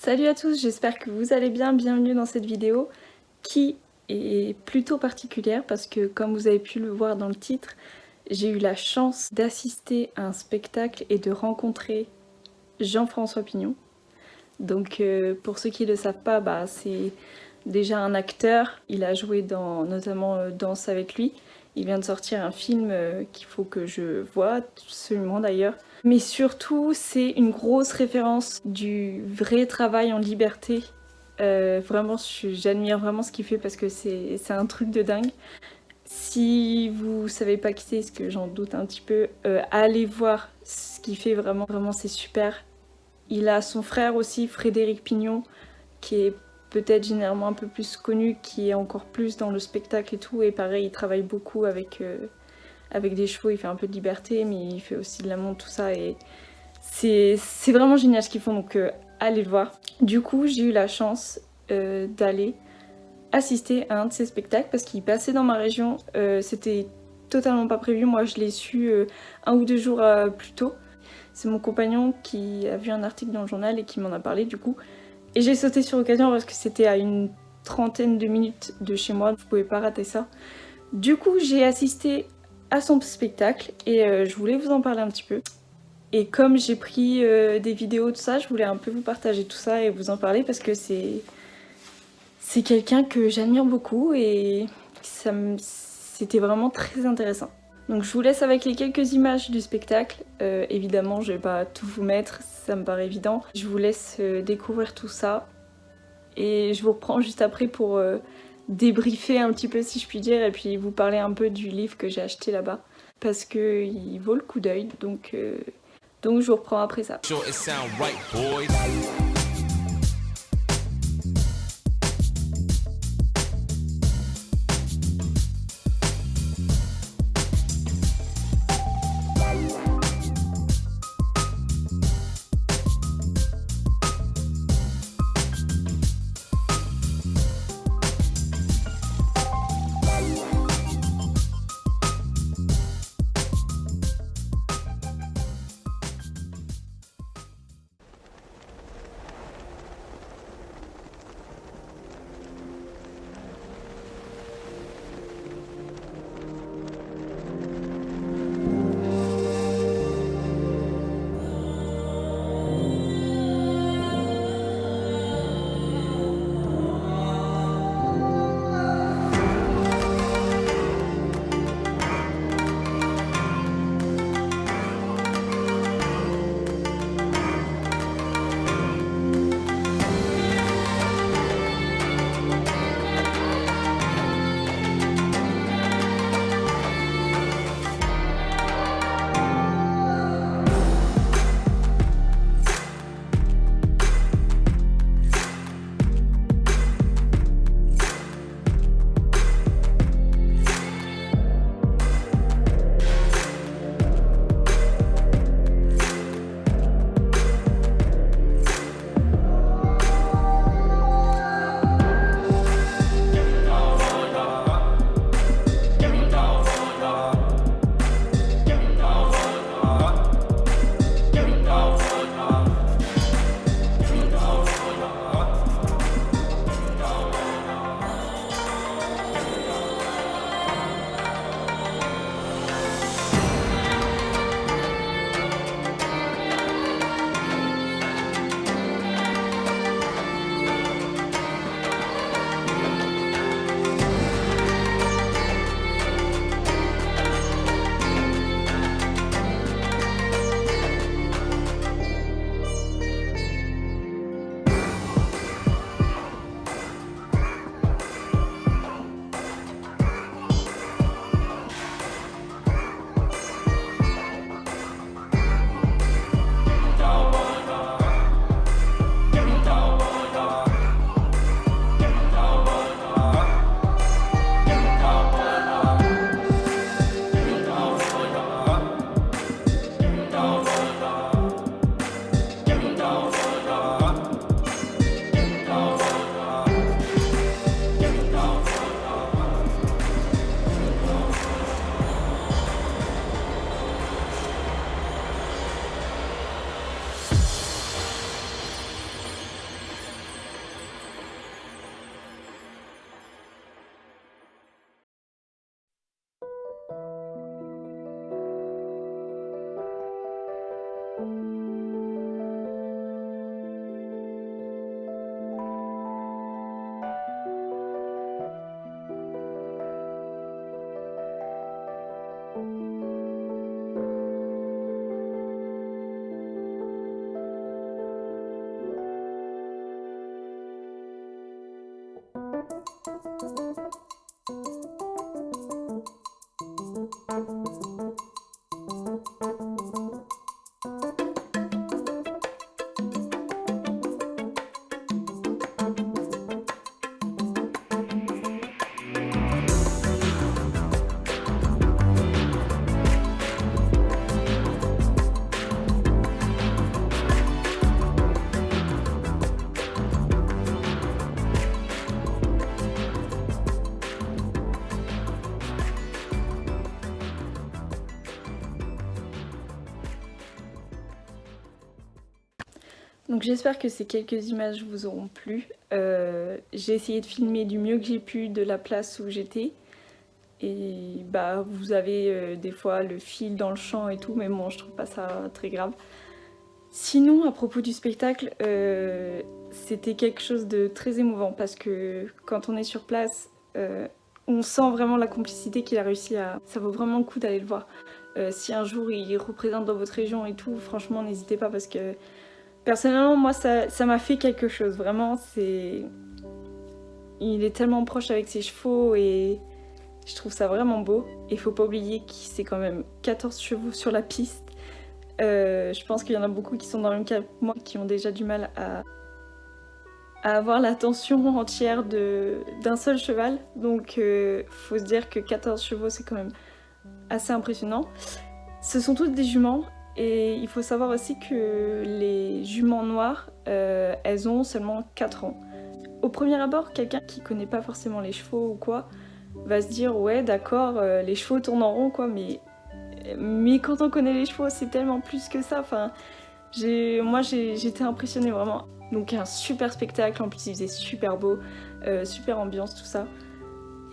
Salut à tous, j'espère que vous allez bien, bienvenue dans cette vidéo qui est plutôt particulière parce que comme vous avez pu le voir dans le titre, j'ai eu la chance d'assister à un spectacle et de rencontrer Jean-François Pignon. Donc pour ceux qui ne le savent pas, c'est déjà un acteur, il a joué dans notamment Danse avec lui. Il vient de sortir un film qu'il faut que je voie, absolument d'ailleurs. Mais surtout, c'est une grosse référence du vrai travail en liberté. Vraiment, j'admire vraiment ce qu'il fait parce que c'est un truc de dingue. Si vous savez pas qui c'est, ce que j'en doute un petit peu, allez voir ce qu'il fait vraiment, vraiment c'est super. Il a son frère aussi, Frédéric Pignon, qui est peut-être généralement un peu plus connu, qui est encore plus dans le spectacle et tout. Et pareil, il travaille beaucoup avec des chevaux, il fait un peu de liberté, mais il fait aussi de la montre, tout ça. Et c'est vraiment génial ce qu'ils font, donc allez le voir. Du coup, j'ai eu la chance d'aller assister à un de ces spectacles parce qu'il passait dans ma région. C'était totalement pas prévu, moi je l'ai su 1 ou 2 jours plus tôt. C'est mon compagnon qui a vu un article dans le journal et qui m'en a parlé du coup. Et j'ai sauté sur l'occasion parce que c'était à une trentaine de minutes de chez moi, je pouvais pas rater ça. Du coup, j'ai assisté à son spectacle et je voulais vous en parler un petit peu. Et comme j'ai pris des vidéos, tout ça, je voulais un peu vous partager tout ça et vous en parler parce que c'est quelqu'un que j'admire beaucoup et c'était vraiment très intéressant. Donc je vous laisse avec les quelques images du spectacle. Évidemment, je vais pas tout vous mettre, ça me paraît évident. Je vous laisse découvrir tout ça et je vous reprends juste après pour débriefer un petit peu si je puis dire et puis vous parler un peu du livre que j'ai acheté là-bas parce que il vaut le coup d'œil, donc je vous reprends après ça. Donc j'espère que ces quelques images vous auront plu. J'ai essayé de filmer du mieux que j'ai pu de la place où j'étais. Et bah vous avez des fois le fil dans le champ et tout, mais bon je trouve pas ça très grave. Sinon à propos du spectacle, c'était quelque chose de très émouvant parce que quand on est sur place, on sent vraiment la complicité qu'il a réussi à... Ça vaut vraiment le coup d'aller le voir. Si un jour il représente dans votre région et tout, franchement n'hésitez pas parce que personnellement moi ça m'a fait quelque chose, vraiment c'est... Il est tellement proche avec ses chevaux et je trouve ça vraiment beau. Et faut pas oublier que c'est quand même 14 chevaux sur la piste. Je pense qu'il y en a beaucoup qui sont dans le même cas que moi, qui ont déjà du mal à avoir l'attention entière d'un seul cheval. Donc faut se dire que 14 chevaux c'est quand même assez impressionnant. Ce sont toutes des juments et il faut savoir aussi que les juments noires, elles ont seulement 4 ans. Au premier abord, quelqu'un qui connaît pas forcément les chevaux ou quoi, va se dire ouais d'accord, les chevaux tournent en rond quoi, mais quand on connaît les chevaux c'est tellement plus que ça, enfin moi j'étais impressionnée vraiment. Donc un super spectacle, en plus il faisait super beau, super ambiance tout ça.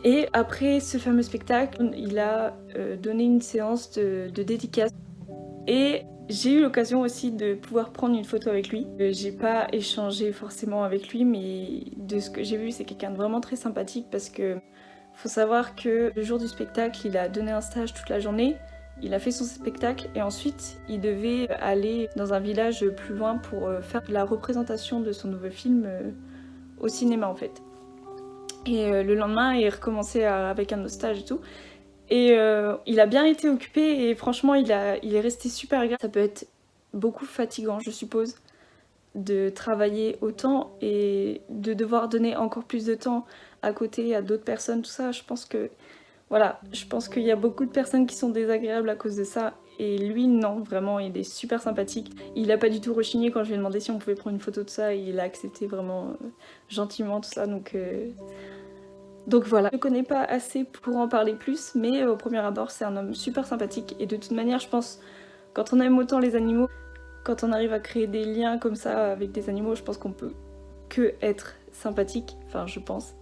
Et après ce fameux spectacle, il a donné une séance de dédicace et j'ai eu l'occasion aussi de pouvoir prendre une photo avec lui. J'ai pas échangé forcément avec lui, mais de ce que j'ai vu c'est quelqu'un de vraiment très sympathique parce que faut savoir que le jour du spectacle, il a donné un stage toute la journée, il a fait son spectacle et ensuite il devait aller dans un village plus loin pour faire la représentation de son nouveau film au cinéma en fait. Et le lendemain, il recommençait avec un autre stage et tout. Et il a bien été occupé et franchement, il est resté super agréable. Ça peut être beaucoup fatigant, je suppose, de travailler autant et de devoir donner encore plus de temps à côté à d'autres personnes, tout ça. Je pense que voilà, je pense qu'il y a beaucoup de personnes qui sont désagréables à cause de ça et lui non, vraiment il est super sympathique. Il a pas du tout rechigné quand je lui ai demandé si on pouvait prendre une photo de ça et il a accepté vraiment gentiment tout ça, donc voilà. Je ne connais pas assez pour en parler plus, mais au premier abord c'est un homme super sympathique et de toute manière je pense quand on aime autant les animaux, quand on arrive à créer des liens comme ça avec des animaux, je pense qu'on peut que être sympathique, enfin je pense.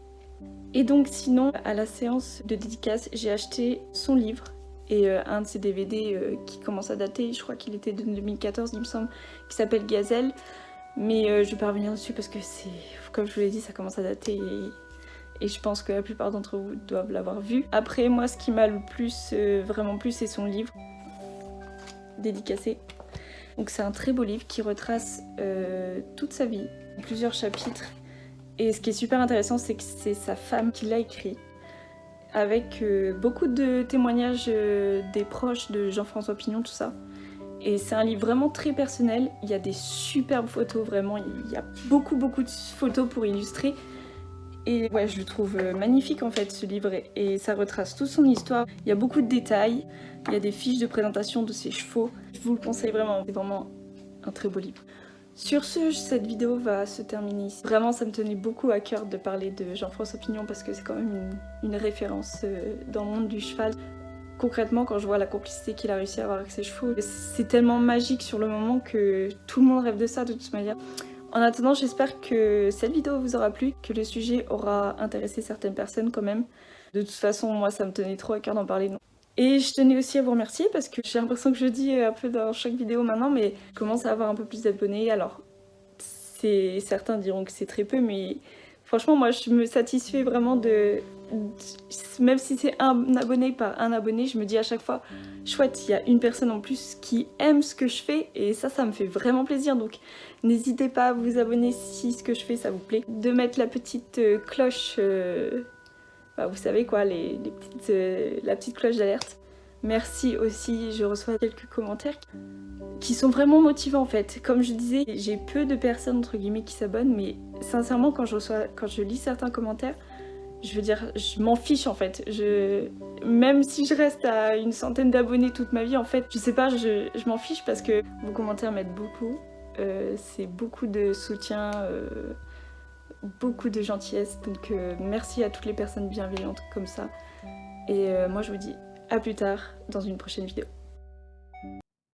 Et donc sinon, à la séance de dédicace, j'ai acheté son livre et un de ses DVD qui commence à dater, je crois qu'il était de 2014 il me semble, qui s'appelle Gazelle. Mais je vais pas revenir dessus parce que c'est, comme je vous l'ai dit, ça commence à dater et je pense que la plupart d'entre vous doivent l'avoir vu. Après moi, ce qui m'a le plus, vraiment plu, c'est son livre dédicacé. Donc c'est un très beau livre qui retrace toute sa vie, plusieurs chapitres. Et ce qui est super intéressant, c'est que c'est sa femme qui l'a écrit, avec beaucoup de témoignages des proches de Jean-François Pignon, tout ça. Et c'est un livre vraiment très personnel, il y a des superbes photos, vraiment, il y a beaucoup de photos pour illustrer. Et ouais, je le trouve magnifique en fait ce livre, et ça retrace toute son histoire. Il y a beaucoup de détails, il y a des fiches de présentation de ses chevaux. Je vous le conseille vraiment, c'est vraiment un très beau livre. Sur ce, cette vidéo va se terminer ici. Vraiment, ça me tenait beaucoup à cœur de parler de Jean-François Pignon parce que c'est quand même une référence dans le monde du cheval. Concrètement, quand je vois la complicité qu'il a réussi à avoir avec ses chevaux, c'est tellement magique sur le moment que tout le monde rêve de ça de toute manière. En attendant, j'espère que cette vidéo vous aura plu, que le sujet aura intéressé certaines personnes quand même. De toute façon, moi, ça me tenait trop à cœur d'en parler. Et je tenais aussi à vous remercier parce que j'ai l'impression que je dis un peu dans chaque vidéo maintenant, mais je commence à avoir un peu plus d'abonnés. Alors, certains diront que c'est très peu, mais franchement, moi, je me satisfais vraiment même si c'est un abonné par un abonné, je me dis à chaque fois, chouette, il y a une personne en plus qui aime ce que je fais, et ça me fait vraiment plaisir. Donc, n'hésitez pas à vous abonner si ce que je fais, ça vous plaît. De mettre la petite cloche... vous savez quoi, la petite cloche d'alerte. Merci aussi, je reçois quelques commentaires qui sont vraiment motivants en fait. Comme je disais, j'ai peu de personnes entre guillemets qui s'abonnent, mais sincèrement quand je lis certains commentaires, je veux dire, je m'en fiche en fait. Même si je reste à une centaine d'abonnés toute ma vie, en fait, je sais pas, je m'en fiche parce que vos commentaires m'aident beaucoup. C'est beaucoup de soutien, beaucoup de gentillesse, donc merci à toutes les personnes bienveillantes comme ça. Et moi je vous dis à plus tard dans une prochaine vidéo.